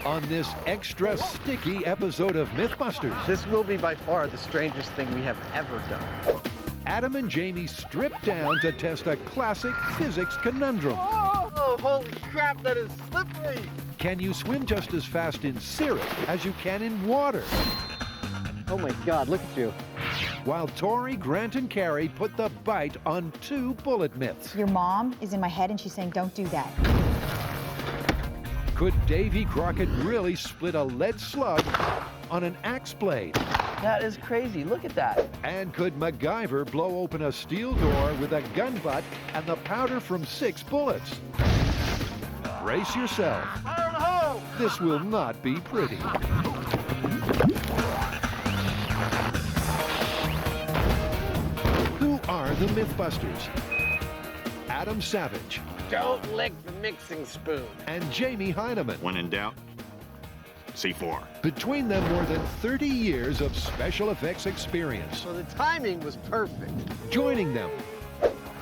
on this extra sticky episode of MythBusters. This will be by far the strangest thing we have ever done. Adam and Jamie strip down to test a classic physics conundrum. Oh, holy crap, that is slippery! Can you swim just as fast in syrup as you can in water? Oh my God, look at you. While Tori, Grant, and Carrie put the bite on 2 bullet myths. Your mom is in my head and she's saying, don't do that. Could Davy Crockett really split a lead slug on an axe blade? That is crazy, look at that. And could MacGyver blow open a steel door with a gun butt and the powder from 6 bullets? Brace yourself. Fire in the hole! This will not be pretty. Who are the MythBusters? Adam Savage. Don't lick the mixing spoon. And Jamie Heineman. When in doubt, C4. Between them, more than 30 years of special effects experience. So the timing was perfect. Joining them,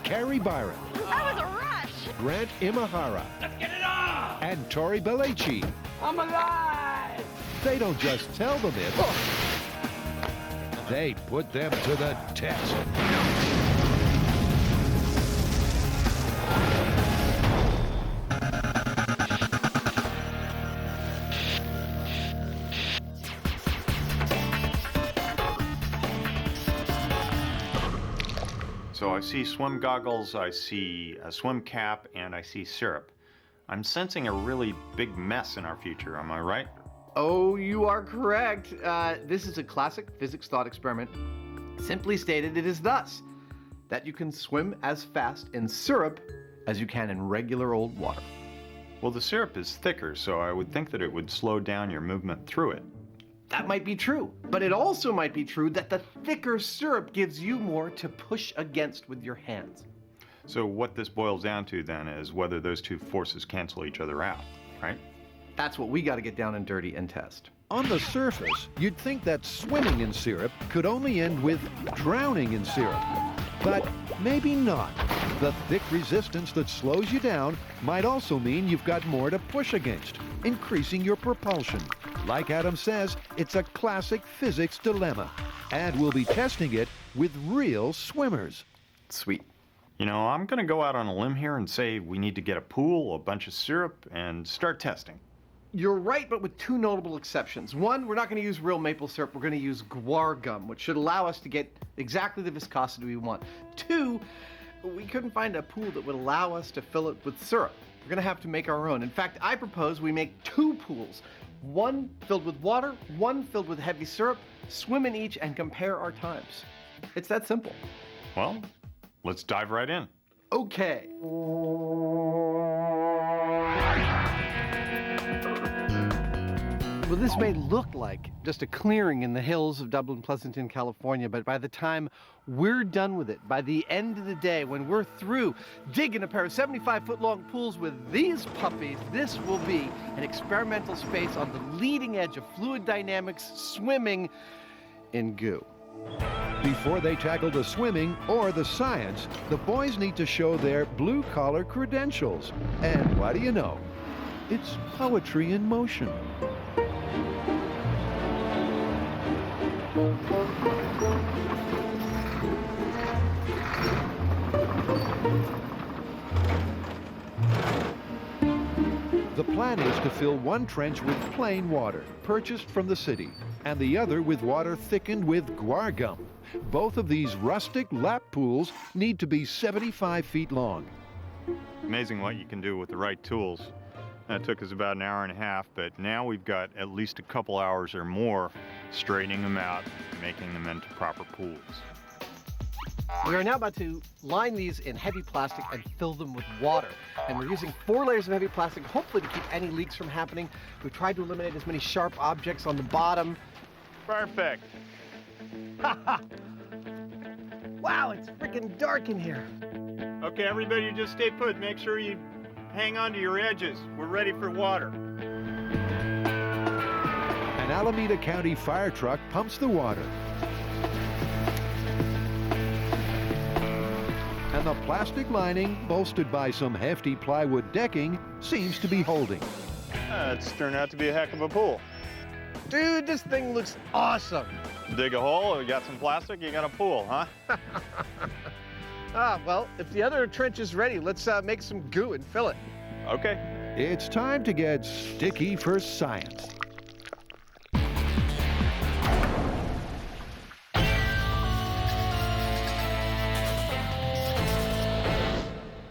Carrie Byron. That was a rush! Grant Imahara. Let's get it on! And Tori Belleci. I'm alive! They don't just tell the myth. They put them to the test. So I see swim goggles, I see a swim cap, and I see syrup. I'm sensing a really big mess in our future, am I right? Oh, you are correct. This is a classic physics thought experiment. Simply stated, it is thus, that you can swim as fast in syrup as you can in regular old water. Well, the syrup is thicker, so I would think that it would slow down your movement through it. That might be true, but it also might be true that the thicker syrup gives you more to push against with your hands. So what this boils down to then is whether those 2 forces cancel each other out, right? That's what we got to get down and dirty and test. On the surface, you'd think that swimming in syrup could only end with drowning in syrup. But maybe not. The thick resistance that slows you down might also mean you've got more to push against, increasing your propulsion. Like Adam says, it's a classic physics dilemma, and we'll be testing it with real swimmers. Sweet. You know, I'm gonna go out on a limb here and say we need to get a pool, a bunch of syrup, and start testing. You're right, but with 2 notable exceptions. One, we're not going to use real maple syrup. We're going to use guar gum, which should allow us to get exactly the viscosity we want. 2, we couldn't find a pool that would allow us to fill it with syrup. We're going to have to make our own. In fact, I propose we make 2 pools. One filled with water, one filled with heavy syrup, swim in each and compare our times. It's that simple. Well, let's dive right in. Okay. Well, this may look like just a clearing in the hills of Dublin, Pleasanton, California, but by the time we're done with it, by the end of the day, when we're through digging a pair of 75-foot-long pools with these puppies, this will be an experimental space on the leading edge of fluid dynamics, swimming in goo. Before they tackle the swimming or the science, the boys need to show their blue-collar credentials. And what do you know? It's poetry in motion. The plan is to fill one trench with plain water, purchased from the city, and the other with water thickened with guar gum. Both of these rustic lap pools need to be 75 feet long. Amazing what you can do with the right tools. That took us about an hour and a half, but now we've got at least a couple hours or more straightening them out, making them into proper pools. We are now about to line these in heavy plastic and fill them with water. And we're using 4 layers of heavy plastic, hopefully to keep any leaks from happening. We've tried to eliminate as many sharp objects on the bottom. Perfect. Wow, it's freaking dark in here. Okay, everybody just stay put. Make sure you hang on to your edges. We're ready for water. An Alameda County fire truck pumps the water. And the plastic lining, bolstered by some hefty plywood decking, seems to be holding. It's turned out to be a heck of a pool. Dude, this thing looks awesome. Dig a hole, we got some plastic, you got a pool, huh? Well, if the other trench is ready, let's make some goo and fill it. Okay. It's time to get sticky for science.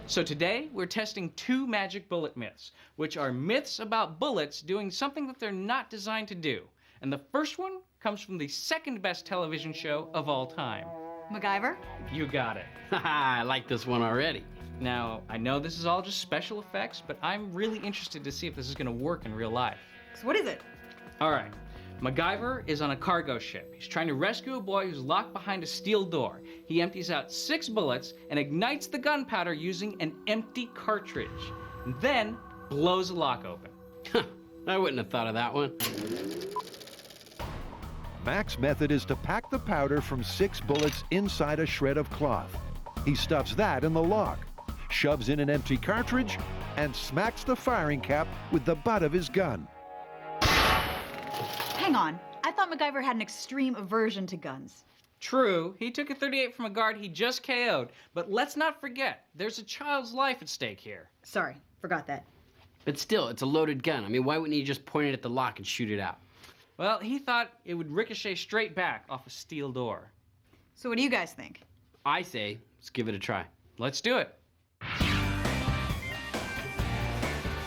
So today, we're testing 2 magic bullet myths, which are myths about bullets doing something that they're not designed to do. And the first one comes from the second best television show of all time. MacGyver? You got it. I like this one already. Now, I know this is all just special effects, but I'm really interested to see if this is gonna work in real life. So what is it? All right. MacGyver is on a cargo ship. He's trying to rescue a boy who's locked behind a steel door. He empties out 6 bullets and ignites the gunpowder using an empty cartridge, and then blows the lock open. I wouldn't have thought of that one. Mac's method is to pack the powder from 6 bullets inside a shred of cloth. He stuffs that in the lock, shoves in an empty cartridge, and smacks the firing cap with the butt of his gun. Hang on. I thought MacGyver had an extreme aversion to guns. True, he took a .38 from a guard he just KO'd, but let's not forget, there's a child's life at stake here. Sorry, forgot that. But still, it's a loaded gun. I mean, why wouldn't you just point it at the lock and shoot it out? Well, he thought it would ricochet straight back off a steel door. So what do you guys think? I say, let's give it a try. Let's do it.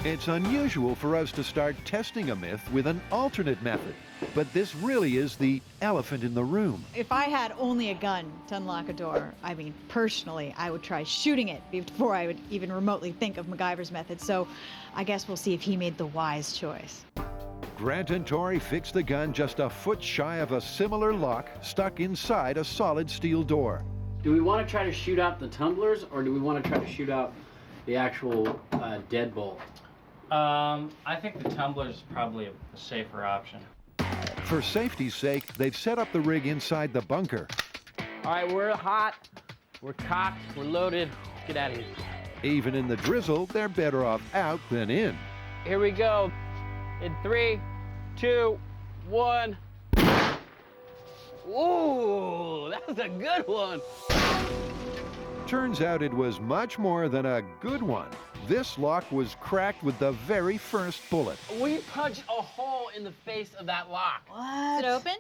It's unusual for us to start testing a myth with an alternate method, but this really is the elephant in the room. If I had only a gun to unlock a door, I mean, personally, I would try shooting it before I would even remotely think of MacGyver's method, so I guess we'll see if he made the wise choice. Grant and Tori fixed the gun just a foot shy of a similar lock stuck inside a solid steel door. Do we want to try to shoot out the tumblers, or do we want to try to shoot out the actual deadbolt? I think the tumbler is probably a safer option. For safety's sake, they've set up the rig inside the bunker. All right, we're hot, we're cocked, we're loaded. Let's get out of here. Even in the drizzle, they're better off out than in. Here we go. In 3, 2, 1. Ooh, that was a good one. Turns out it was much more than a good one. This lock was cracked with the very first bullet. We punched a hole in the face of that lock. What? Is it open?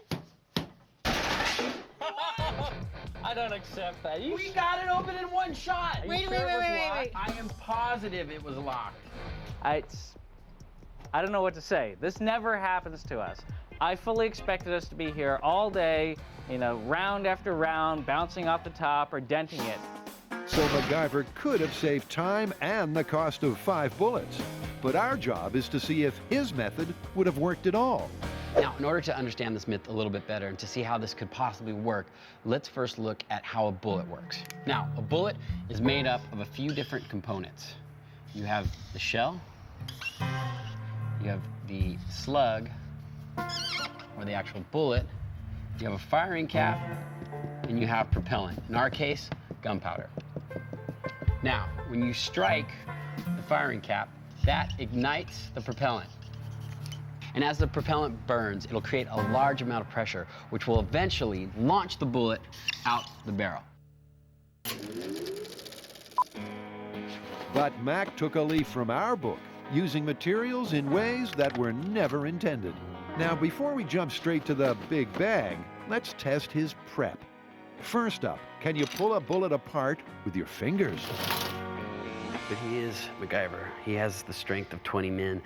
I don't accept that. We got it open in one shot. Wait. I am positive it was locked. I don't know what to say. This never happens to us. I fully expected us to be here all day, round after round, bouncing off the top or denting it. So MacGyver could have saved time and the cost of 5 bullets. But our job is to see if his method would have worked at all. Now, in order to understand this myth a little bit better and to see how this could possibly work, let's first look at how a bullet works. Now, a bullet is made up of a few different components. You have the shell, you have the slug, or the actual bullet, you have a firing cap, and you have propellant. In our case, gunpowder. Now, when you strike the firing cap, that ignites the propellant. And as the propellant burns, it'll create a large amount of pressure, which will eventually launch the bullet out the barrel. But Mac took a leaf from our book, using materials in ways that were never intended. Now, before we jump straight to the big bag, let's test his prep. First up, can you pull a bullet apart with your fingers? But he is MacGyver. He has the strength of 20 men.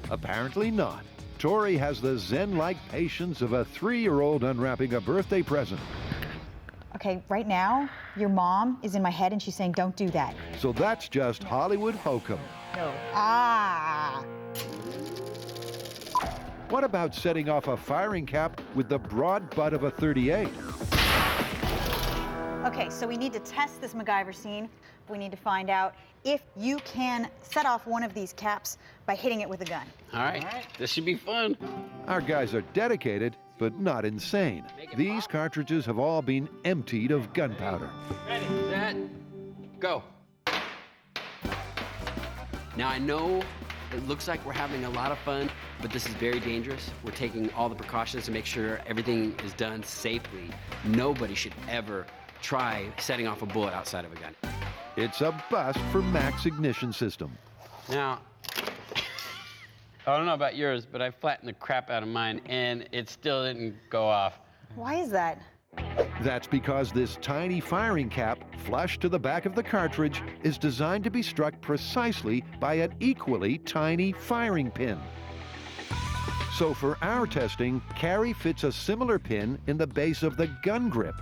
Apparently not. Tori has the zen-like patience of a 3-year-old unwrapping a birthday present. Okay, right now, your mom is in my head and she's saying, don't do that. So that's just Hollywood hokum. No. Ah. What about setting off a firing cap with the broad butt of a .38? Okay, so we need to test this MacGyver scene. We need to find out if you can set off one of these caps by hitting it with a gun. All right, this should be fun. Our guys are dedicated, but not insane. These cartridges have all been emptied of gunpowder. Ready, set, go. Now I know It looks like we're having a lot of fun, but this is very dangerous. We're taking all the precautions to make sure everything is done safely. Nobody should ever try setting off a bullet outside of a gun. It's a bust for Mac's ignition system. Now, I don't know about yours, but I flattened the crap out of mine, and it still didn't go off. Why is that? That's because this tiny firing cap, flush to the back of the cartridge, is designed to be struck precisely by an equally tiny firing pin. So for our testing, Carrie fits a similar pin in the base of the gun grip.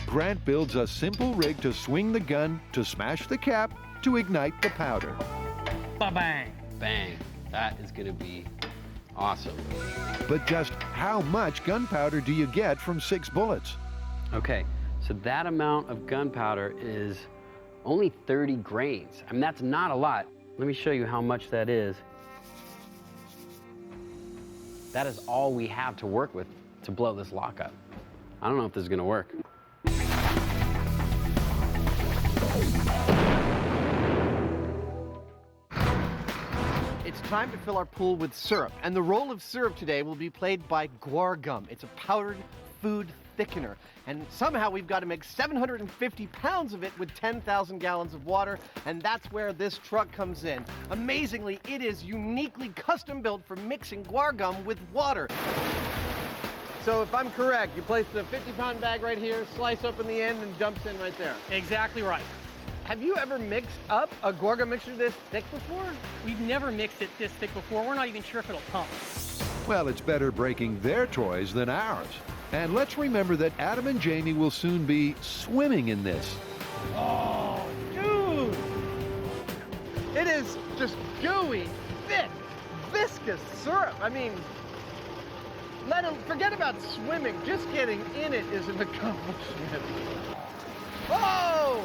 Grant builds a simple rig to swing the gun, to smash the cap, to ignite the powder. Ba-bang. Bang. That is gonna be awesome. But just how much gunpowder do you get from 6 bullets? Okay, so that amount of gunpowder is only 30 grains. I mean, that's not a lot. Let me show you how much that is. That is all we have to work with to blow this lock up. I don't know if this is gonna work. It's time to fill our pool with syrup, and the role of syrup today will be played by guar gum. It's a powdered food thickener, and somehow we've got to make 750 pounds of it with 10,000 gallons of water, and that's where this truck comes in. Amazingly, it is uniquely custom built for mixing guar gum with water. So if I'm correct, you place the 50-pound bag right here, slice open the end, and dumps in right there. Exactly right. Have you ever mixed up a guar gum mixture this thick before? We've never mixed it this thick before. We're not even sure if it'll pump. Well, it's better breaking their toys than ours. And let's remember that Adam and Jamie will soon be swimming in this. Oh, dude! It is just gooey, thick, viscous syrup. I mean, forget about swimming. Just getting in it is an accomplishment. Whoa!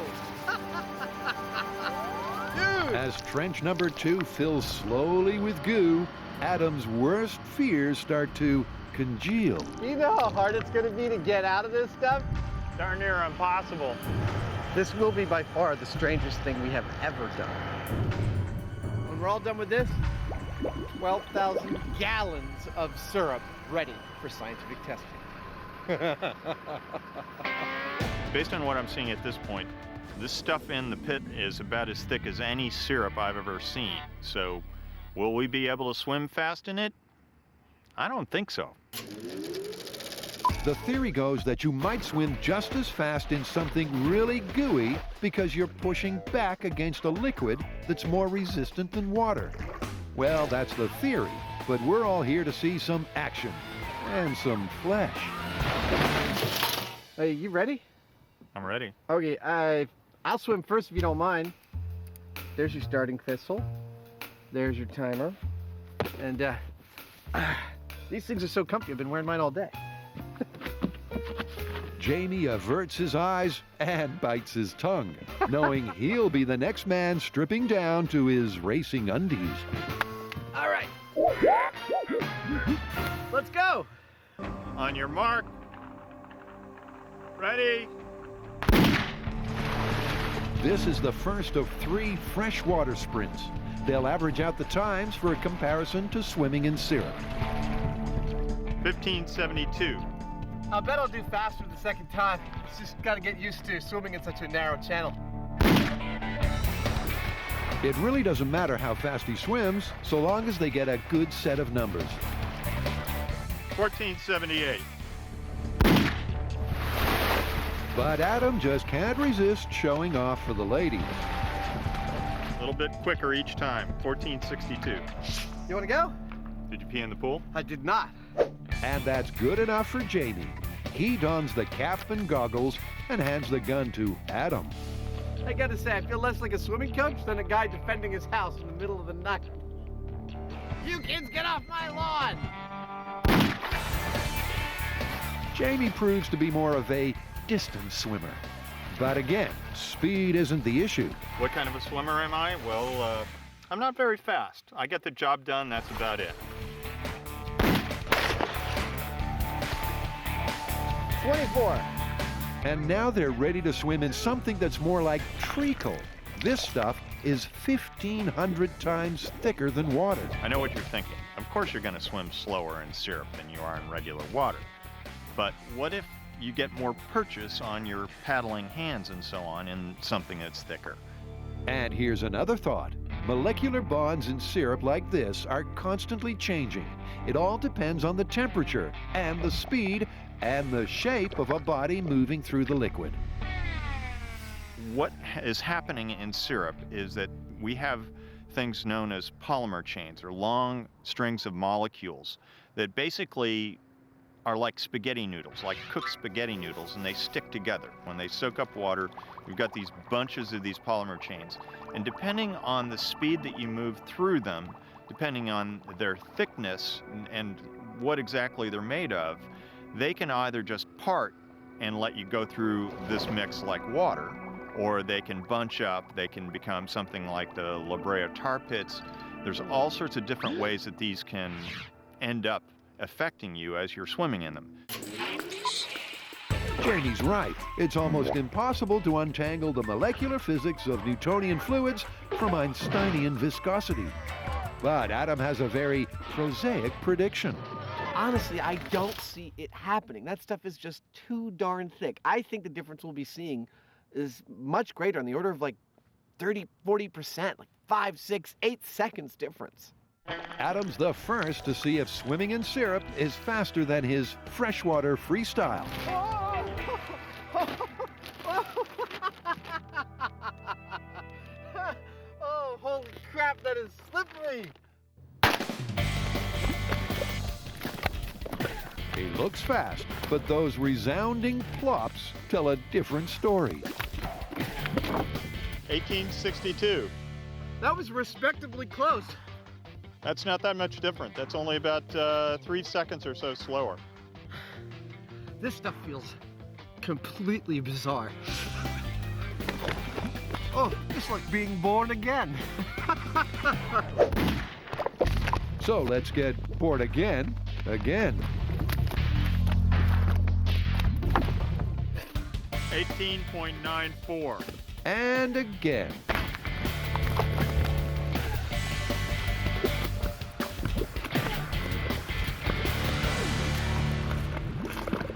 Dude! As trench number 2 fills slowly with goo, Adam's worst fears start to congeal. You know how hard it's going to be to get out of this stuff? Darn near impossible. This will be by far the strangest thing we have ever done. When we're all done with this, 12,000 gallons of syrup ready for scientific testing. Based on what I'm seeing at this point, this stuff in the pit is about as thick as any syrup I've ever seen. So, will we be able to swim fast in it? I don't think so. The theory goes that you might swim just as fast in something really gooey because you're pushing back against a liquid that's more resistant than water. Well, that's the theory, but we're all here to see some action and some flesh. Hey, you ready? I'm ready. Okay, I'll swim first if you don't mind. There's your starting pistol. There's your timer. And these things are so comfy. I've been wearing mine all day. Jamie averts his eyes and bites his tongue, knowing he'll be the next man stripping down to his racing undies. All right. Let's go. On your mark. Ready. This is the first of 3 freshwater sprints. They'll average out the times for a comparison to swimming in syrup. 1572. I'll bet I'll do faster the second time. It's just got to get used to swimming in such a narrow channel. It really doesn't matter how fast he swims, so long as they get a good set of numbers. 1478. But Adam just can't resist showing off for the ladies. A little bit quicker each time. 1462. You want to go? Did you pee in the pool? I did not. And that's good enough for Jamie. He dons the cap and goggles and hands the gun to Adam. I gotta say, I feel less like a swimming coach than a guy defending his house in the middle of the night. You kids get off my lawn! Jamie proves to be more of a distance swimmer. But again, speed isn't the issue. What kind of a swimmer am I? Well, I'm not very fast. I get the job done, that's about it. 24. And now they're ready to swim in something that's more like treacle. This stuff is 1,500 times thicker than water. I know what you're thinking. Of course you're going to swim slower in syrup than you are in regular water. But what if you get more purchase on your paddling hands and so on in something that's thicker? And here's another thought. Molecular bonds in syrup like this are constantly changing. It all depends on the temperature and the speed and the shape of a body moving through the liquid. What is happening in syrup is that we have things known as polymer chains, or long strings of molecules that basically are like spaghetti noodles, like cooked spaghetti noodles, and they stick together. When they soak up water, we've got these bunches of these polymer chains. And depending on the speed that you move through them, depending on their thickness and what exactly they're made of, they can either just part and let you go through this mix like water, or they can bunch up, they can become something like the La Brea tar pits. There's all sorts of different ways that these can end up affecting you as you're swimming in them. Jamie's right. It's almost impossible to untangle the molecular physics of Newtonian fluids from Einsteinian viscosity. But Adam has a very prosaic prediction. Honestly, I don't see it happening. That stuff is just too darn thick. I think the difference we'll be seeing is much greater, on the order of like 30, 40%, like 5, 6, 8 seconds difference. Adam's the first to see if swimming in syrup is faster than his freshwater freestyle. Oh, holy crap, that is slippery! He looks fast, but those resounding plops tell a different story. 1862. That was respectably close. That's not that much different. That's only about 3 seconds or so slower. This stuff feels completely bizarre. Oh, just like being born again. So let's get bored again. 18.94. And again.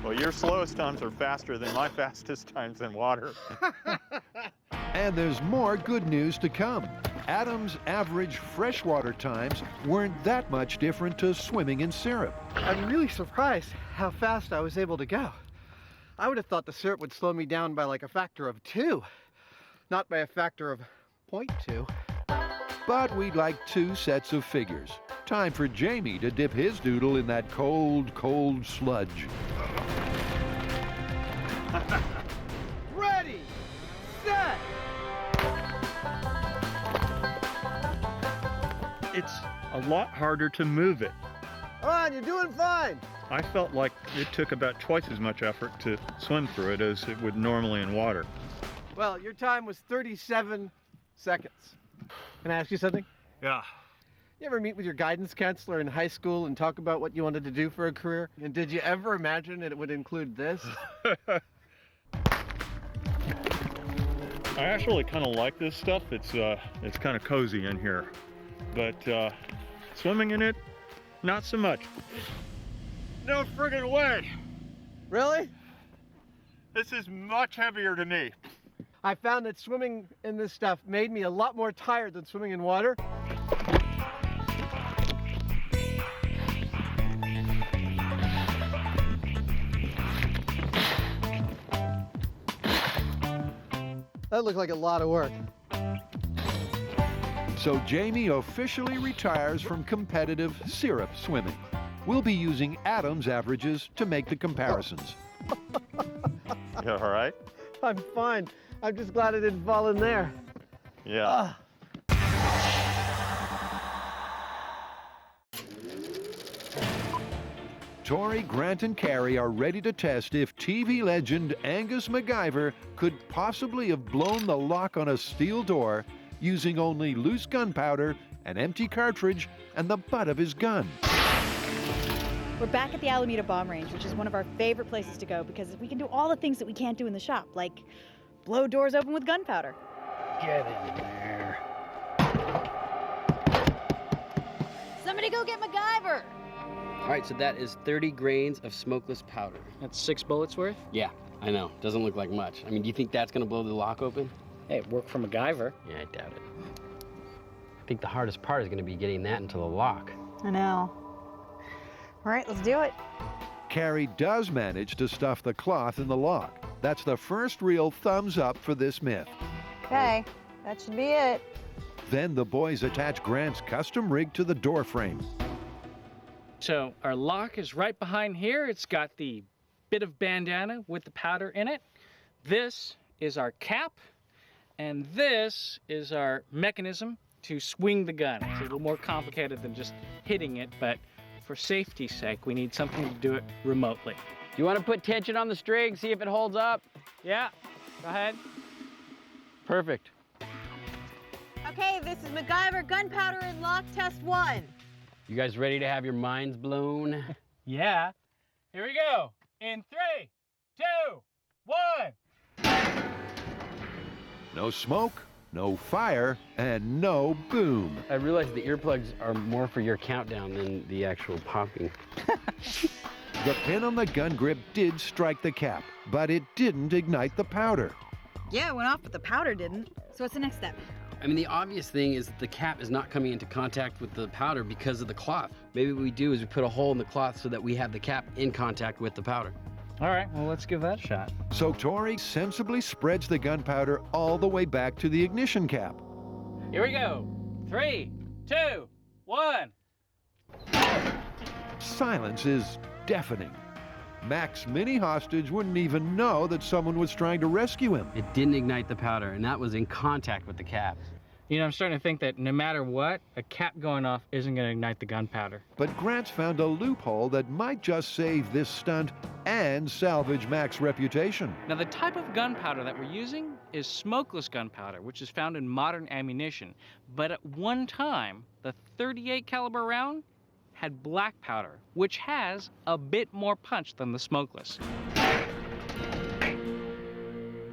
Well, your slowest times are faster than my fastest times in water. And there's more good news to come. Adam's average freshwater times weren't that much different to swimming in syrup. I'm really surprised how fast I was able to go. I would have thought the syrup would slow me down by like a factor of 2, not by a factor of 0.2. But we'd like 2 sets of figures. Time for Jamie to dip his doodle in that cold, cold sludge. Ready, set! It's a lot harder to move it. Come on, you're doing fine. I felt like it took about twice as much effort to swim through it as it would normally in water. Well, your time was 37 seconds. Can I ask you something? Yeah. You ever meet with your guidance counselor in high school and talk about what you wanted to do for a career? And did you ever imagine that it would include this? I actually kind of like this stuff. It's kind of cozy in here. But swimming in it, not so much. No friggin' way! Really? This is much heavier to me. I found that swimming in this stuff made me a lot more tired than swimming in water. That looked like a lot of work. So Jamie officially retires from competitive syrup swimming. We'll be using Adam's averages to make the comparisons. You all right? I'm fine. I'm just glad I didn't fall in there. Yeah. Tori, Grant, and Carrie are ready to test if TV legend Angus MacGyver could possibly have blown the lock on a steel door using only loose gunpowder, an empty cartridge, and the butt of his gun. We're back at the Alameda Bomb Range, which is one of our favorite places to go because we can do all the things that we can't do in the shop, like blow doors open with gunpowder. Get in there. Somebody go get MacGyver! All right, so that is 30 grains of smokeless powder. That's 6 bullets worth? Yeah, I know. Doesn't look like much. I mean, do you think that's gonna blow the lock open? Hey, it worked for MacGyver. Yeah, I doubt it. I think the hardest part is gonna be getting that into the lock. I know. All right, let's do it. Carrie does manage to stuff the cloth in the lock. That's the first real thumbs up for this myth. Okay, that should be it. Then the boys attach Grant's custom rig to the door frame. So our lock is right behind here. It's got the bit of bandana with the powder in it. This is our cap, and this is our mechanism to swing the gun. It's a little more complicated than just hitting it, but for safety's sake, we need something to do it remotely. Do you want to put tension on the string, see if it holds up? Yeah, go ahead. Perfect. Okay, this is MacGyver gunpowder and lock test 1. You guys ready to have your minds blown? Yeah. Here we go. In 3, 2, 1. No smoke, no fire, and no boom. I realize the earplugs are more for your countdown than the actual popping. The pin on the gun grip did strike the cap, but it didn't ignite the powder. Yeah, it went off, but the powder didn't. So what's the next step? I mean, the obvious thing is that the cap is not coming into contact with the powder because of the cloth. Maybe what we do is we put a hole in the cloth so that we have the cap in contact with the powder. All right, well, let's give that a shot. So Tori sensibly spreads the gunpowder all the way back to the ignition cap. Here we go. 3, 2, 1. Silence is deafening. Mac's mini hostage wouldn't even know that someone was trying to rescue him. It didn't ignite the powder, and that was in contact with the cap. You know, I'm starting to think that no matter what, a cap going off isn't going to ignite the gunpowder. But Grant's found a loophole that might just save this stunt and salvage Mac's reputation. Now, the type of gunpowder that we're using is smokeless gunpowder, which is found in modern ammunition. But at one time, the .38 caliber round had black powder, which has a bit more punch than the smokeless.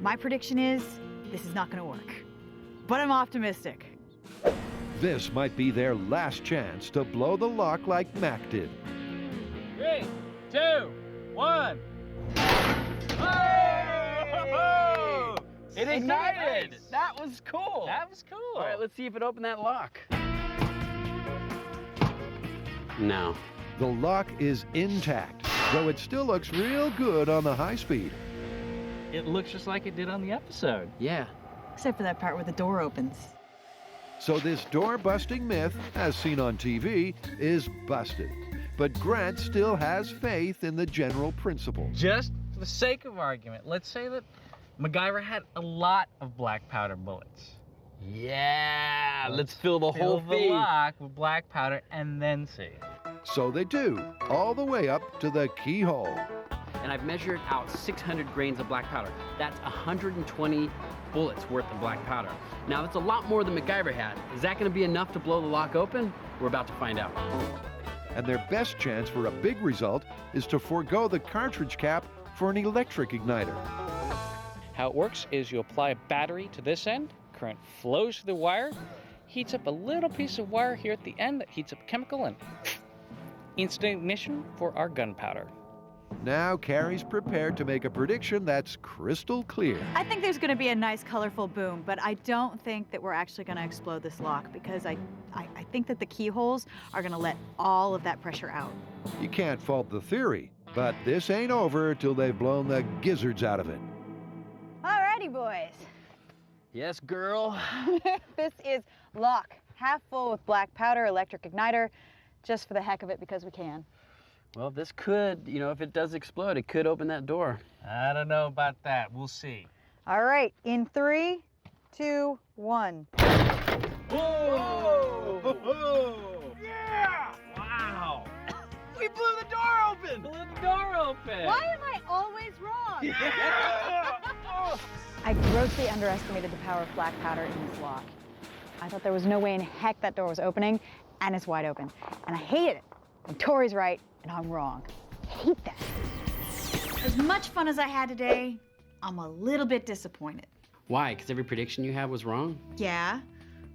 My prediction is this is not going to work. But I'm optimistic. This might be their last chance to blow the lock like Mac did. 3, 2, 1. Oh! It ignited! That was cool! That was cool. All right, let's see if it opened that lock. No. The lock is intact, though it still looks real good on the high speed. It looks just like it did on the episode. Yeah. Except for that part where the door opens. So this door-busting myth, as seen on TV, is busted. But Grant still has faith in the general principle. Just for the sake of argument, let's say that MacGyver had a lot of black powder bullets. Yeah, let's fill the whole Fill thing. the lock with black powder and then see. So they do, all the way up to the keyhole. And I've measured out 600 grains of black powder. That's 120 bullets worth of black powder. Now, that's a lot more than MacGyver had. Is that going to be enough to blow the lock open? We're about to find out. And their best chance for a big result is to forego the cartridge cap for an electric igniter. How it works is you apply a battery to this end, current flows through the wire, heats up a little piece of wire here at the end that heats up a chemical, and instant ignition for our gunpowder. Now Carrie's prepared to make a prediction that's crystal clear. I think there's going to be a nice, colorful boom, but I don't think that we're actually going to explode this lock because I think that the keyholes are going to let all of that pressure out. You can't fault the theory, but this ain't over till they've blown the gizzards out of it. Alrighty, boys. Yes, girl. This is lock, half full with black powder, electric igniter, just for the heck of it because we can. Well, this could, you know, if it does explode, it could open that door. I don't know about that. We'll see. All right, in 3, 2, 1. Whoa! Yeah! Wow! We blew the door open! Blew the door open! Why am I always wrong? I grossly underestimated the power of black powder in this lock. I thought there was no way in heck that door was opening, and it's wide open. And I hated it. And Tori's right, and I'm wrong. I hate that. As much fun as I had today, I'm a little bit disappointed. Why? Because every prediction you had was wrong? Yeah,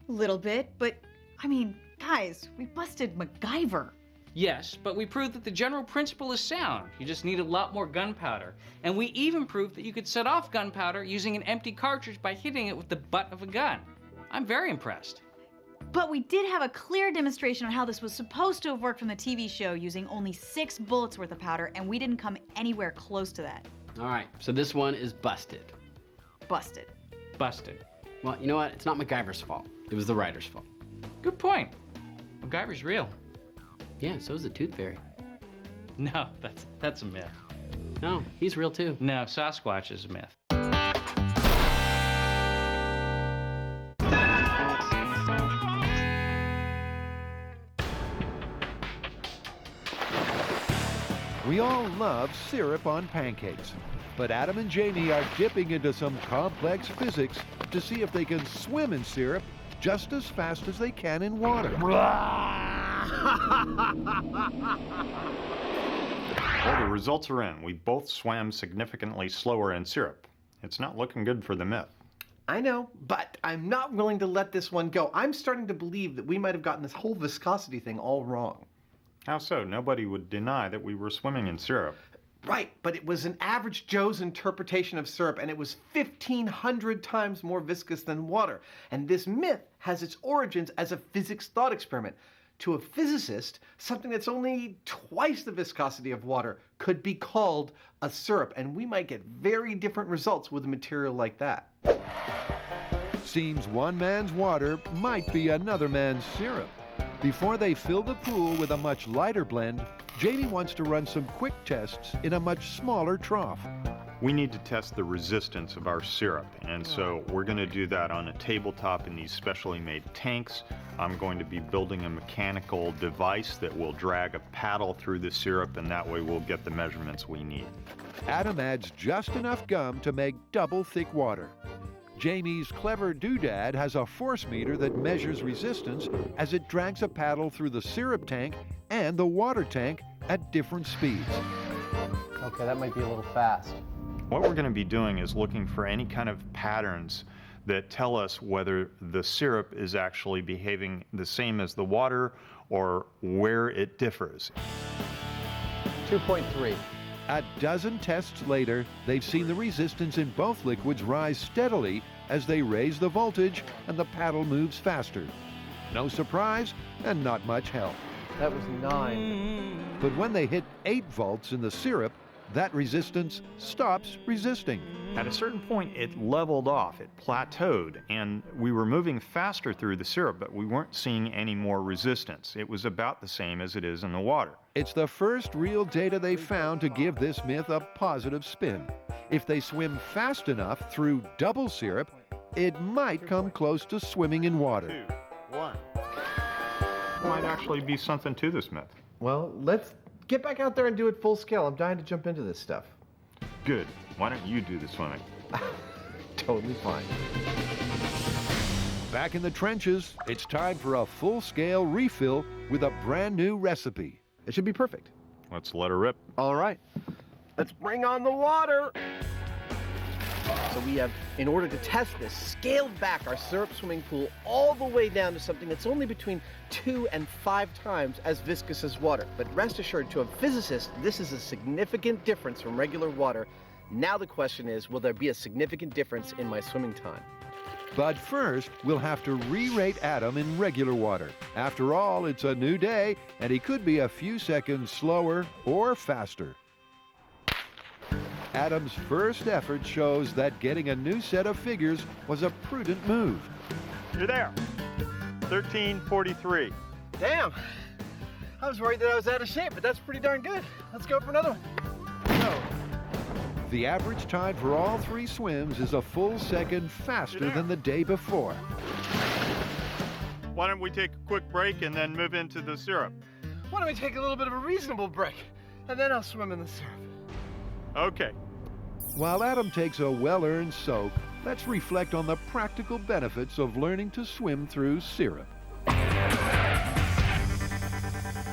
a little bit, but I mean, God, Guys, we busted MacGyver. Yes, but we proved that the general principle is sound. You just need a lot more gunpowder. And we even proved that you could set off gunpowder using an empty cartridge by hitting it with the butt of a gun. I'm very impressed. But we did have a clear demonstration on how this was supposed to have worked from the TV show using only 6 bullets worth of powder, and we didn't come anywhere close to that. All right, so this one is busted. Busted. Busted. Well, you know what? It's not MacGyver's fault. It was the writer's fault. Good point. MacGyver's real. Yeah, so is the Tooth Fairy. No, that's a myth. No, he's real too. No, Sasquatch is a myth. We all love syrup on pancakes, but Adam and Jamie are dipping into some complex physics to see if they can swim in syrup just as fast as they can in water. Well, the results are in. We both swam significantly slower in syrup. It's not looking good for the myth. I know, but I'm not willing to let this one go. I'm starting to believe that we might have gotten this whole viscosity thing all wrong. How so? Nobody would deny that we were swimming in syrup. Right, but it was an average Joe's interpretation of syrup, and it was 1,500 times more viscous than water. And this myth has its origins as a physics thought experiment. To a physicist, something that's only twice the viscosity of water could be called a syrup, and we might get very different results with a material like that. Seems one man's water might be another man's syrup. Before they fill the pool with a much lighter blend, Jamie wants to run some quick tests in a much smaller trough. We need to test the resistance of our syrup, and so we're going to do that on a tabletop in these specially made tanks. I'm going to be building a mechanical device that will drag a paddle through the syrup, and that way we'll get the measurements we need. Adam adds just enough gum to make double thick water. Jamie's clever doodad has a force meter that measures resistance as it drags a paddle through the syrup tank and the water tank at different speeds. Okay, that might be a little fast. What we're going to be doing is looking for any kind of patterns that tell us whether the syrup is actually behaving the same as the water or where it differs. 2.3. A dozen tests later, they've seen the resistance in both liquids rise steadily as they raise the voltage and the paddle moves faster. No surprise and not much help. That was 9. But when they hit 8 volts in the syrup, that resistance stops resisting. At a certain point, it leveled off, it plateaued, and we were moving faster through the syrup, but we weren't seeing any more resistance. It was about the same as it is in the water. It's the first real data they found to give this myth a positive spin. If they swim fast enough through double syrup, it might come close to swimming in water. 2, 1. Might actually be something to this myth. Well, let's get back out there and do it full scale. I'm dying to jump into this stuff. Good. Why don't you do the swimming? Totally fine. Back in the trenches, it's time for a full-scale refill with a brand new recipe. It should be perfect. Let's let her rip. All right. Let's bring on the water. So we have, in order to test this, scaled back our syrup swimming pool all the way down to something that's only between 2 and 5 times as viscous as water. But rest assured, to a physicist, this is a significant difference from regular water. Now the question is, will there be a significant difference in my swimming time? But first, we'll have to re-rate Adam in regular water. After all, it's a new day, and he could be a few seconds slower or faster. Adam's first effort shows that getting a new set of figures was a prudent move. You're there. 1343. Damn. I was worried that I was out of shape, but that's pretty darn good. Let's go for another one. So, the average time for all 3 swims is a full second faster than the day before. Why don't we take a quick break and then move into the syrup? why don't we take a little bit of a reasonable break, and then I'll swim in the syrup. Okay. While Adam takes a well-earned soak, let's reflect on the practical benefits of learning to swim through syrup.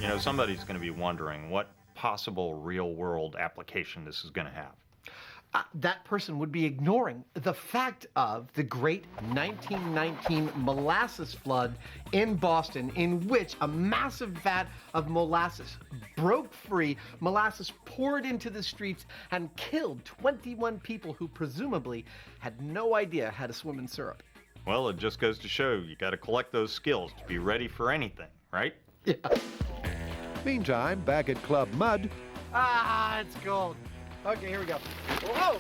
You know, somebody's going to be wondering what possible real-world application this is going to have. that person would be ignoring the fact of the great 1919 molasses flood in Boston, in which a massive vat of molasses broke free. Molasses poured into the streets and killed 21 people who presumably had no idea how to swim in syrup. Well, it just goes to show you got to collect those skills to be ready for anything, right? Yeah. Meantime, back at Club Mud, Ah, it's gold. Okay, here we go. Whoa!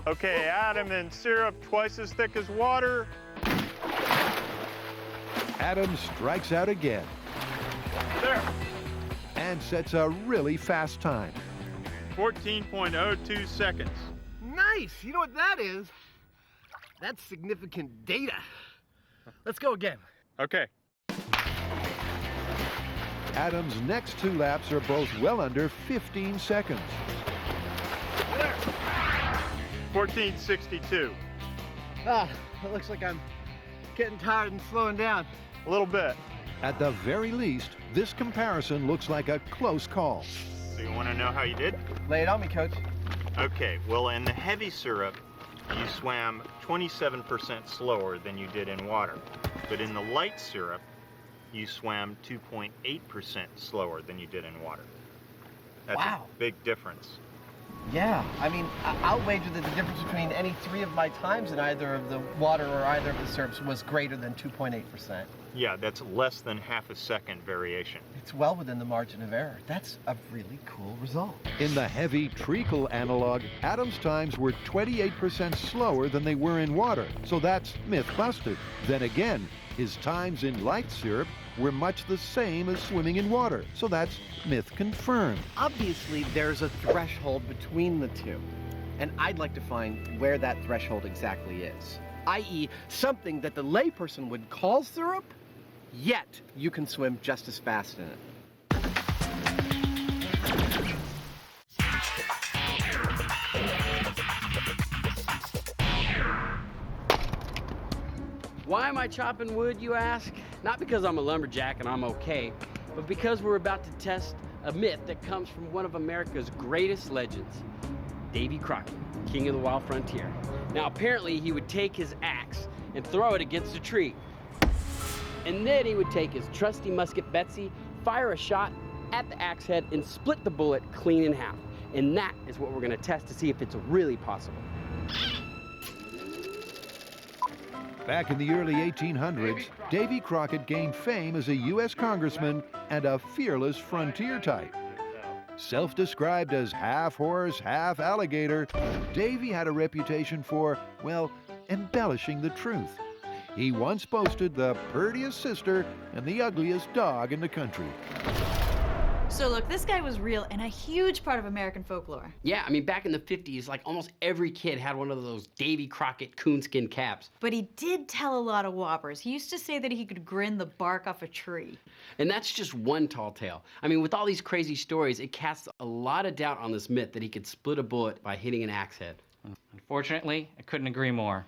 Okay, Adam, and syrup twice as thick as water. Adam strikes out again There, and sets a really fast time. 14.02 seconds. Nice! You know what that is? That's significant data. Let's go again. Okay. Adam's next 2 laps are both well under 15 seconds. 14.62. Ah, it looks like I'm getting tired and slowing down. A little bit. At the very least, this comparison looks like a close call. So you want to know how you did? Lay it on me, Coach. Okay, well, in the heavy syrup, you swam 27% slower than you did in water. But in the light syrup, you swam 2.8% slower than you did in water. That's Wow. a big difference. Yeah, I mean, I'll wager that the difference between any 3 of my times in either of the water or either of the syrups was greater than 2.8%. Yeah, that's less than half a second variation. It's well within the margin of error. That's a really cool result. In the heavy treacle analog, Adam's times were 28% slower than they were in water, so that's myth busted. Then again, his times in light syrup were much the same as swimming in water, so that's myth confirmed. Obviously, there's a threshold between the two, and I'd like to find where that threshold exactly is, i.e. something that the layperson would call syrup, yet you can swim just as fast in it. Why am I chopping wood, you ask? Not because I'm a lumberjack and I'm okay, but because we're about to test a myth that comes from one of America's greatest legends, Davy Crockett, king of the wild frontier. Now, apparently he would take his axe and throw it against a tree. And then he would take his trusty musket Betsy, fire a shot at the axe head, and split the bullet clean in half. And that is what we're gonna test to see if it's really possible. Back in the early 1800s, Davy Crockett gained fame as a U.S. congressman and a fearless frontier type. Self-described as half horse, half alligator, Davy had a reputation for, well, embellishing the truth. He once boasted the purtiest sister and the ugliest dog in the country. So look, this guy was real and a huge part of American folklore. Yeah, I mean, back in the 50s, like almost every kid had one of those Davy Crockett coonskin caps. But he did tell a lot of whoppers. He used to say that he could grin the bark off a tree. And that's just one tall tale. I mean, with all these crazy stories, it casts a lot of doubt on this myth that he could split a bullet by hitting an axe head. Unfortunately, I couldn't agree more.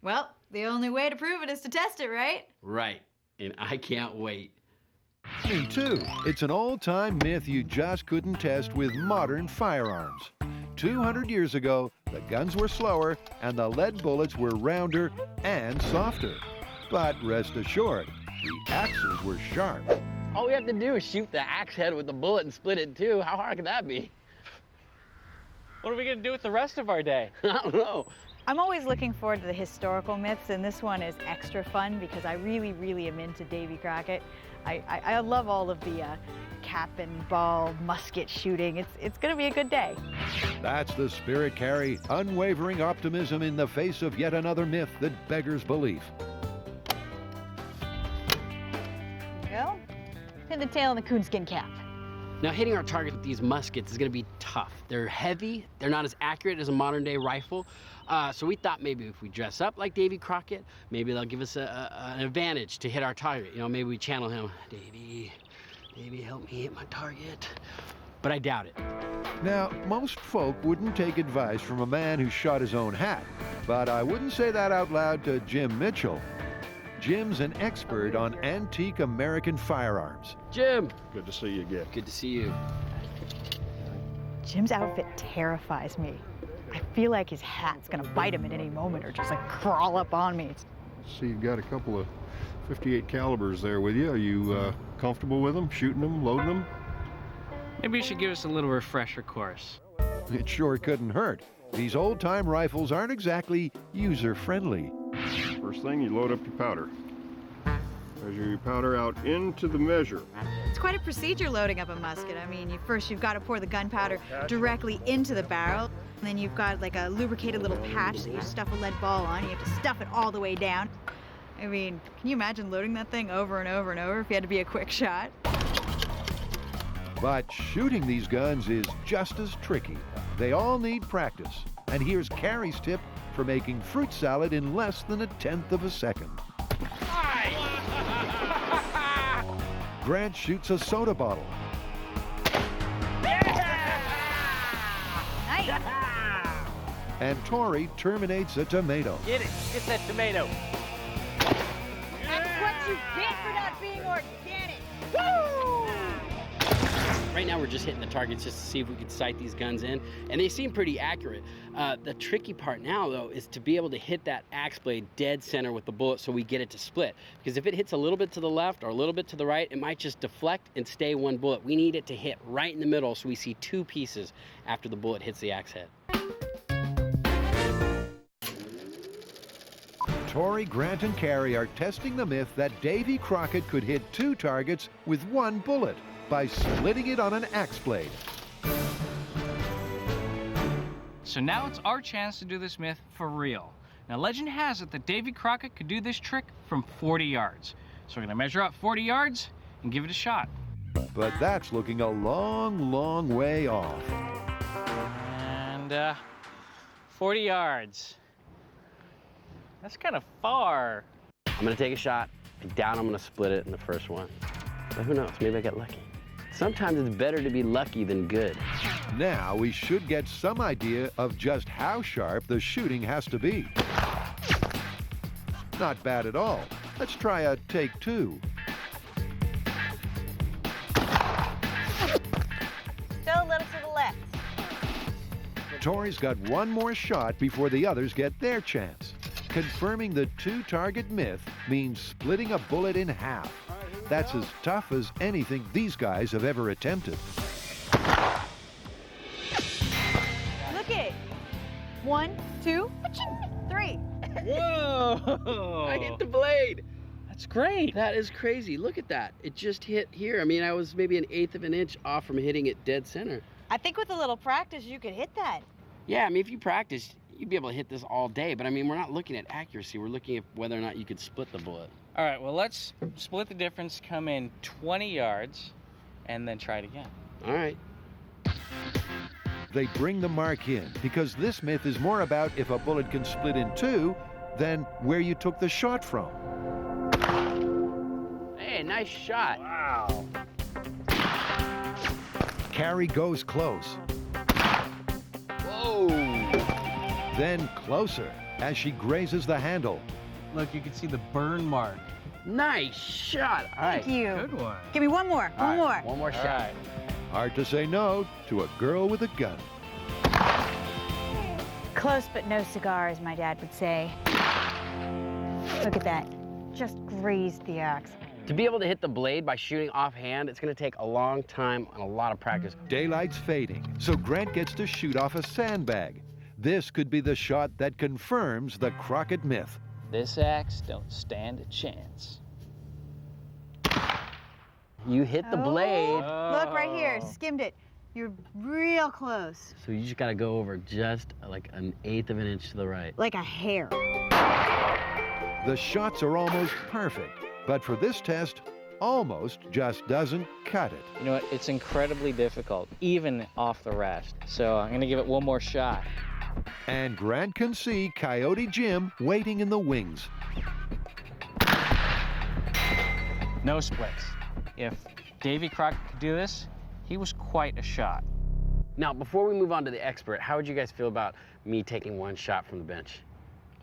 Well, the only way to prove it is to test it, right? Right, and I can't wait. Me too. It's an old-time myth you just couldn't test with modern firearms. 200 years ago, the guns were slower and the lead bullets were rounder and softer. But rest assured, the axes were sharp. All we have to do is shoot the axe head with the bullet and split it in two. How hard can that be? What are we gonna do with the rest of our day? I don't know. I'm always looking forward to the historical myths, and this one is extra fun because I really am into Davy Crockett. I love all of the cap and ball musket shooting. It's going to be a good day. That's the spirit, Carrie. Unwavering optimism in the face of yet another myth that beggars belief. Well, pin the tail and the coonskin cap. Now, hitting our target with these muskets is going to be tough. They're heavy. They're not as accurate as a modern-day rifle. So we thought maybe if we dress up like Davy Crockett, maybe they'll give us an advantage to hit our target. You know, maybe we channel him, Davy, help me hit my target. But I doubt it. Now, most folk wouldn't take advice from a man who shot his own hat, but I wouldn't say that out loud to Jim Mitchell. Jim's an expert on antique American firearms. Jim! Good to see you again. Good to see you. Jim's outfit terrifies me. I feel like his hat's gonna bite him at any moment or just like crawl up on me. See, you've got a couple of 58 calibers there with you. Are you comfortable with them, shooting them, loading them? Maybe you should give us a little refresher course. It sure couldn't hurt. These old-time rifles aren't exactly user-friendly. First thing, you load up your powder. Measure your powder out into the measure. It's quite a procedure loading up a musket. I mean, you've got to pour the gunpowder directly into the barrel. And then you've got like a lubricated little patch that you stuff a lead ball on. You have to stuff it all the way down. I mean, can you imagine loading that thing over and over and over if you had to be a quick shot? But shooting these guns is just as tricky. They all need practice. And here's Carrie's tip for making fruit salad in less than 1/10 of a second. Grant shoots a soda bottle. Nice. And Tori terminates a tomato. Get it. Get that tomato. That's what you get for not being organic. Right now we're just hitting the targets just to see if we could sight these guns in, and they seem pretty accurate. The tricky part now, though, is to be able to hit that axe blade dead center with the bullet so we get it to split. Because if it hits a little bit to the left or a little bit to the right, it might just deflect and stay one bullet. We need it to hit right in the middle so we see two pieces after the bullet hits the axe head. Tori, Grant, and Carrie are testing the myth that Davy Crockett could hit 2 targets with 1 bullet by splitting it on an axe blade. So now it's our chance to do this myth for real. Now, legend has it that Davy Crockett could do this trick from 40 yards. So we're gonna measure out 40 yards and give it a shot. But that's looking a long, long way off. And 40 yards. That's kind of far. I'm gonna take a shot, and down I'm gonna split it in the first one. But who knows, maybe I get lucky. Sometimes it's better to be lucky than good. Now we should get some idea of just how sharp the shooting has to be. Not bad at all. Let's try a take 2. Still a little to the left. Tori's got one more shot before the others get their chance. Confirming the 2-target myth means splitting a bullet in half. That's as tough as anything these guys have ever attempted. Look it. 1, 2, 3. Whoa! I hit the blade. That's great. That is crazy. Look at that. It just hit here. I mean, I was maybe 1/8 of an inch off from hitting it dead center. I think with a little practice, you could hit that. Yeah, I mean, if you practice, you'd be able to hit this all day. But I mean, we're not looking at accuracy. We're looking at whether or not you could split the bullet. All right, well, let's split the difference, come in 20 yards, and then try it again. All right. They bring the mark in because this myth is more about if a bullet can split in 2 than where you took the shot from. Hey, nice shot. Wow. Carrie goes close. Whoa. Then closer as she grazes the handle. Look, you can see the burn mark. Nice shot. All right. Thank you. Good one. Give me one more. All One right, more. One more All shot. right. Hard to say no to a girl with a gun. Close but no cigar, as my dad would say. Look at that. Just grazed the axe. To be able to hit the blade by shooting offhand, it's going to take a long time and a lot of practice. Daylight's fading, so Grant gets to shoot off a sandbag. This could be the shot that confirms the Crockett myth. This axe don't stand a chance. You hit the blade, Look right here. Skimmed it. You're real close. so you just got to go over just like 1/8 of an inch to the right. Like a hair. The shots are almost perfect, but for this test, almost just doesn't cut it. You know what? It's incredibly difficult, even off the rest. So I'm gonna give it one more shot. And Grant can see Coyote Jim waiting in the wings. No splits. If Davy Crockett could do this, he was quite a shot. Now, before we move on to the expert, how would you guys feel about me taking one shot from the bench?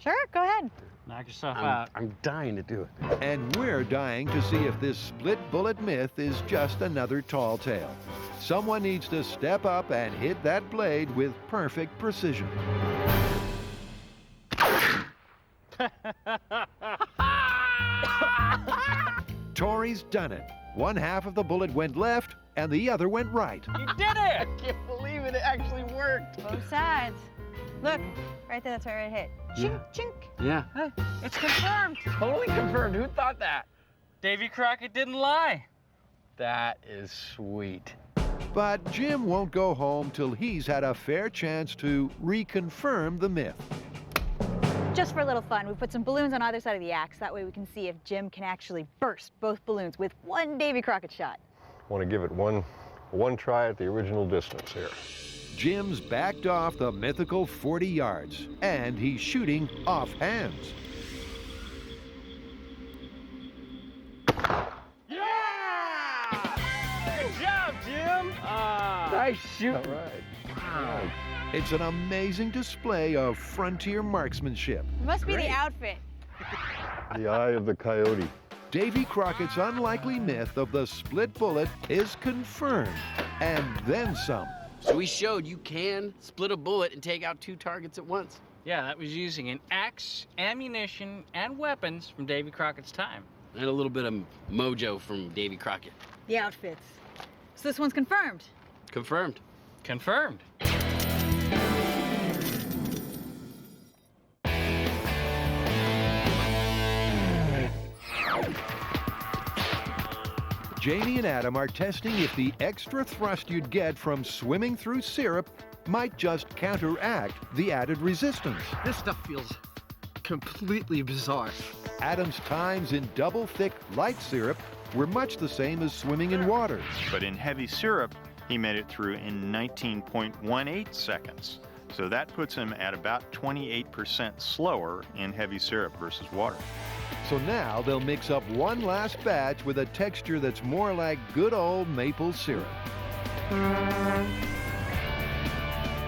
Sure, go ahead. Knock yourself out. I'm dying to do it. And we're dying to see if this split bullet myth is just another tall tale. Someone needs to step up and hit that blade with perfect precision. Tori's done it. One half of the bullet went left and the other went right. You did it! I can't believe it actually worked. Both sides. Look, right there, that's where it hit. Chink, chink. Yeah. It's confirmed. Totally confirmed. Who thought that? Davy Crockett didn't lie. That is sweet. But Jim won't go home till he's had a fair chance to reconfirm the myth. Just for a little fun, we put some balloons on either side of the axe. That way we can see if Jim can actually burst both balloons with one Davy Crockett shot. Want to give it one try at the original distance here. Jim's backed off the mythical 40 yards, and he's shooting off hands. Yeah! Good job, Jim! Nice shooting. All right. Wow. It's an amazing display of frontier marksmanship. It must be the outfit. The eye of the coyote. Davy Crockett's unlikely myth of the split bullet is confirmed, and then some. So we showed you can split a bullet and take out 2 targets at once. Yeah, that was using an axe, ammunition, and weapons from Davy Crockett's time. And a little bit of mojo from Davy Crockett. The outfits. So this one's confirmed. Confirmed. Confirmed. Jamie and Adam are testing if the extra thrust you'd get from swimming through syrup might just counteract the added resistance. This stuff feels completely bizarre. Adam's times in double thick light syrup were much the same as swimming in water. But in heavy syrup, he made it through in 19.18 seconds. So that puts him at about 28% slower in heavy syrup versus water. So now they'll mix up one last batch with a texture that's more like good old maple syrup.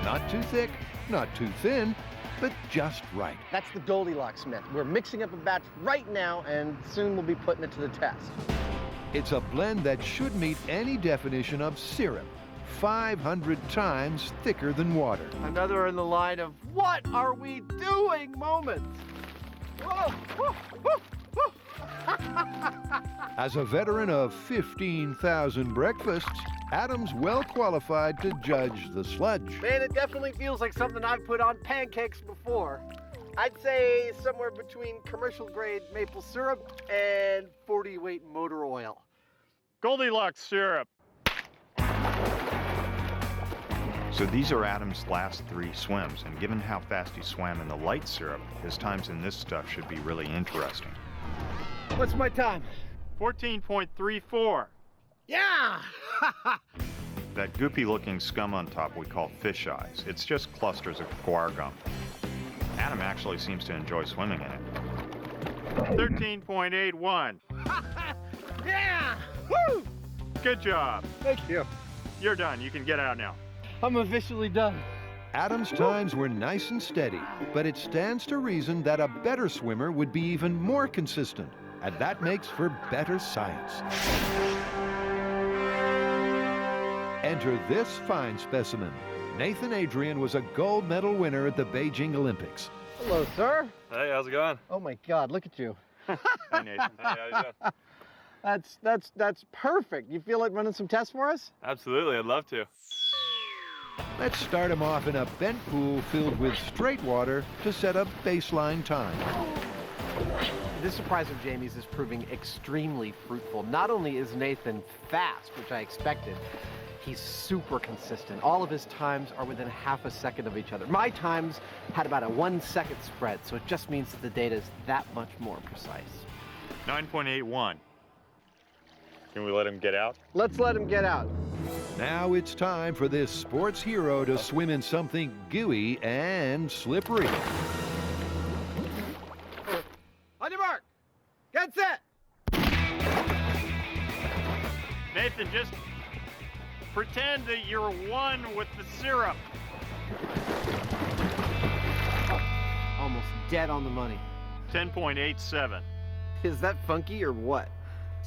Not too thick, not too thin, but just right. That's the Goldilocks myth. We're mixing up a batch right now, and soon we'll be putting it to the test. It's a blend that should meet any definition of syrup. 500 times thicker than water. Another in the line of "what are we doing" moments. Whoa, whoa, whoa, whoa. As a veteran of 15,000 breakfasts, Adam's well qualified to judge the sludge. Man, it definitely feels like something I've put on pancakes before. I'd say somewhere between commercial grade maple syrup and 40 weight motor oil. Goldilocks syrup. So these are Adam's last 3 swims, and given how fast he swam in the light syrup, his times in this stuff should be really interesting. What's my time? 14.34. Yeah! That goopy-looking scum on top we call fish eyes. It's just clusters of guar gum. Adam actually seems to enjoy swimming in it. 13.81. Yeah! Woo! Good job. Thank you. You're done. You can get out now. I'm officially done. Adam's times were nice and steady, but it stands to reason that a better swimmer would be even more consistent, and that makes for better science. Enter this fine specimen. Nathan Adrian was a gold medal winner at the Beijing Olympics. Hello, sir. Hey, how's it going? Oh my God, look at you. Hey, Nathan. Hey, how you doing? That's perfect. You feel like running some tests for us? Absolutely, I'd love to. Let's start him off in a bent pool filled with straight water to set a baseline time. This surprise of Jamie's is proving extremely fruitful. Not only is Nathan fast, which I expected, he's super consistent. All of his times are within half a second of each other. My times had about a 1 second spread, so it just means that the data is that much more precise. 9.81. Can we let him get out? Let's let him get out. Now it's time for this sports hero to swim in something gooey and slippery. On your mark. Get set. Nathan, just pretend that you're one with the syrup. Almost dead on the money. 10.87. Is that funky or what?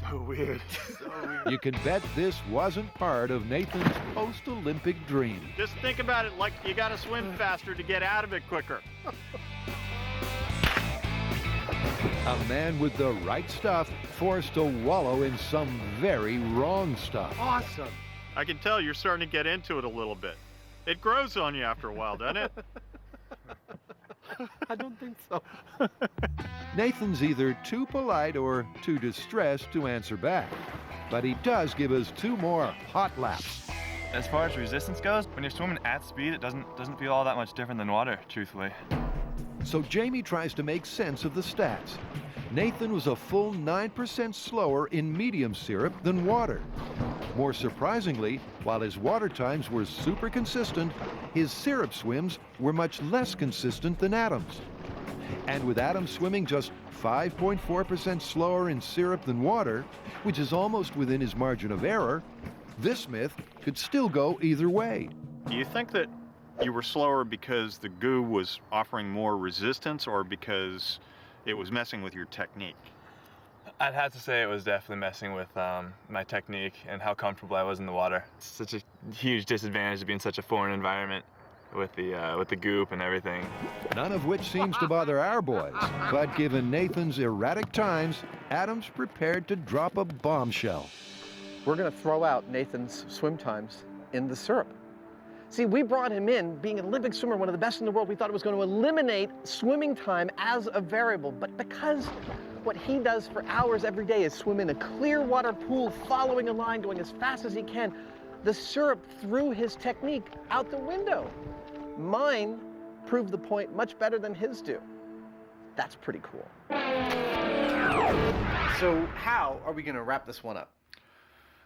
So weird. So weird. You can bet this wasn't part of Nathan's post-Olympic dream. Just think about it like you gotta swim faster to get out of it quicker. A man with the right stuff forced to wallow in some very wrong stuff. Awesome. I can tell you're starting to get into it a little bit. It grows on you after a while, doesn't it? I don't think so. Nathan's either too polite or too distressed to answer back. But he does give us 2 more hot laps. As far as resistance goes, when you're swimming at speed, it doesn't feel all that much different than water, truthfully. So Jamie tries to make sense of the stats. Nathan was a full 9% slower in medium syrup than water. More surprisingly, while his water times were super consistent, his syrup swims were much less consistent than Adam's. And with Adam swimming just 5.4% slower in syrup than water, which is almost within his margin of error, this myth could still go either way. Do you think that you were slower because the goo was offering more resistance or because it was messing with your technique? I'd have to say it was definitely messing with my technique and how comfortable I was in the water. It's such a huge disadvantage to be in such a foreign environment with the goop and everything. None of which seems to bother our boys. But given Nathan's erratic times, Adam's prepared to drop a bombshell. We're going to throw out Nathan's swim times in the syrup. See, we brought him in, being an Olympic swimmer, one of the best in the world. We thought it was going to eliminate swimming time as a variable. But because what he does for hours every day is swim in a clear water pool, following a line, going as fast as he can, the syrup threw his technique out the window. Mine proved the point much better than his do. That's pretty cool. So how are we going to wrap this one up?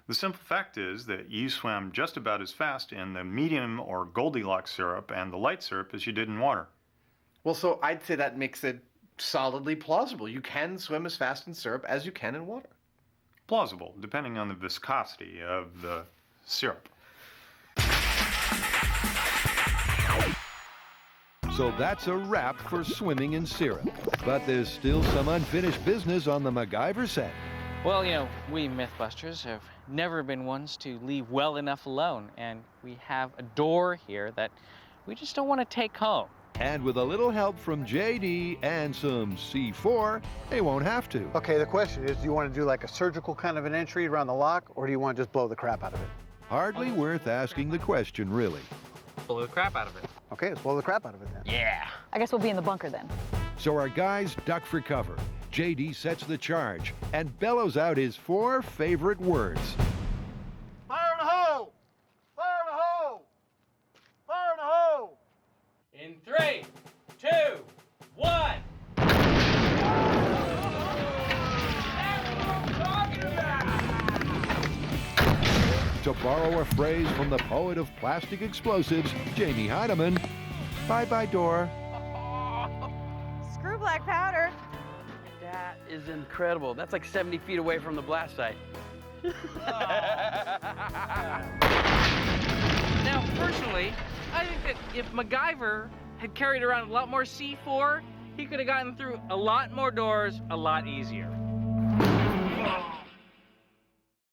The simple fact is that you swam just about as fast in the medium or Goldilocks syrup and the light syrup as you did in water. Well, so I'd say that makes it solidly plausible. You can swim as fast in syrup as you can in water. Plausible, depending on the viscosity of the syrup. So that's a wrap for swimming in syrup. But there's still some unfinished business on the MacGyver set. Well, you know, we MythBusters have never been ones to leave well enough alone, and we have a door here that we just don't want to take home. And with a little help from JD and some C4, they won't have to. Okay, the question is, do you want to do like a surgical kind of an entry around the lock, or do you want to just blow the crap out of it? Hardly worth asking the question, really. Blow the crap out of it. Okay, let's blow the crap out of it then. Yeah. I guess we'll be in the bunker then. So our guys duck for cover. JD sets the charge and bellows out his 4 favorite words. Fire in the hole! Fire in the hole! Fire in the hole! In 3, 2, 1. To borrow a phrase from the poet of plastic explosives, Jamie Heineman, bye-bye door. Screw black powder. That is incredible. That's like 70 feet away from the blast site. Now, personally, I think that if MacGyver had carried around a lot more C4, he could have gotten through a lot more doors a lot easier.